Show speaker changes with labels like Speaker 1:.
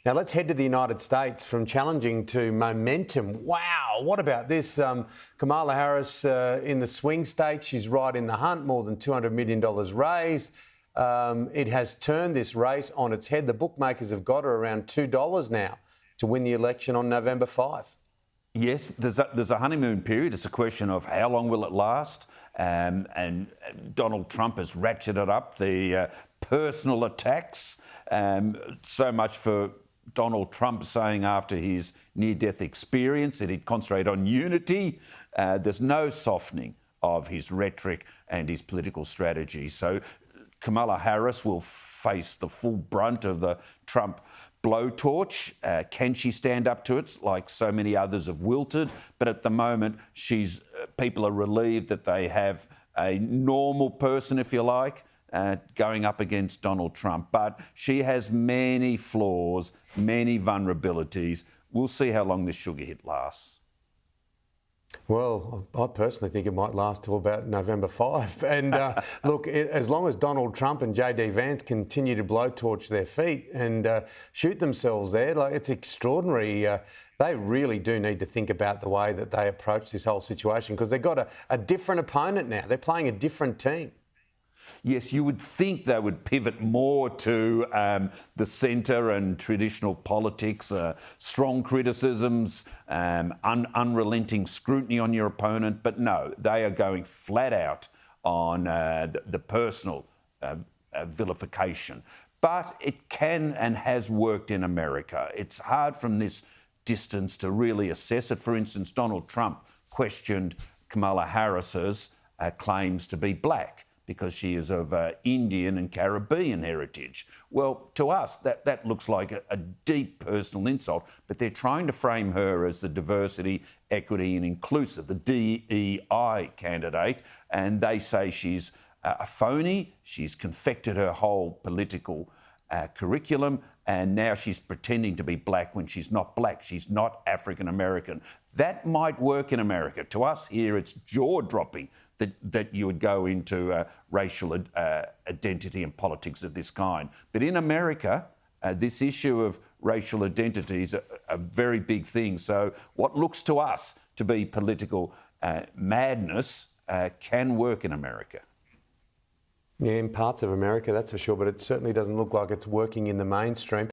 Speaker 1: Now let's head to the United States. From challenging to momentum. Wow, what about this? Kamala Harris in the swing states, she's right in the hunt, more than $200 million raised. It has turned this race on its head. The bookmakers have got her around $2 now to win the election on November 5.
Speaker 2: Yes, there's a honeymoon period. It's a question of how long will it last. And Donald Trump has ratcheted up the personal attacks. So much for Donald Trump saying after his near-death experience that he'd concentrate on unity. There's no softening of his rhetoric and his political strategy. So Kamala Harris will face the full brunt of the Trump blowtorch. Can she stand up to it like so many others have wilted? But at the moment, people are relieved that they have a normal person, if you like, going up against Donald Trump. But she has many flaws, many vulnerabilities. We'll see how long this sugar hit lasts.
Speaker 1: Well, I personally think it might last till about November 5. And look, as long as Donald Trump and JD Vance continue to blowtorch their feet and shoot themselves there, like, it's extraordinary. They really do need to think about the way that they approach this whole situation, because they've got a different opponent now. They're playing a different team.
Speaker 2: Yes, you would think they would pivot more to the centre and traditional politics, strong criticisms, unrelenting scrutiny on your opponent. But no, they are going flat out on the personal vilification. But it can and has worked in America. It's hard from this distance to really assess it. For instance, Donald Trump questioned Kamala Harris's claims to be black, because she is of Indian and Caribbean heritage. Well, to us, that looks like a deep personal insult, but they're trying to frame her as the diversity, equity and inclusive, the DEI candidate, and they say she's a phony, she's confected her whole political curriculum, and now she's pretending to be black when she's not black. She's not African American. That might work in America. To us here, it's jaw-dropping that you would go into racial identity and politics of this kind. But in America, this issue of racial identity is a very big thing. So what looks to us to be political madness can work in America.
Speaker 1: Yeah, in parts of America, that's for sure, but it certainly doesn't look like it's working in the mainstream.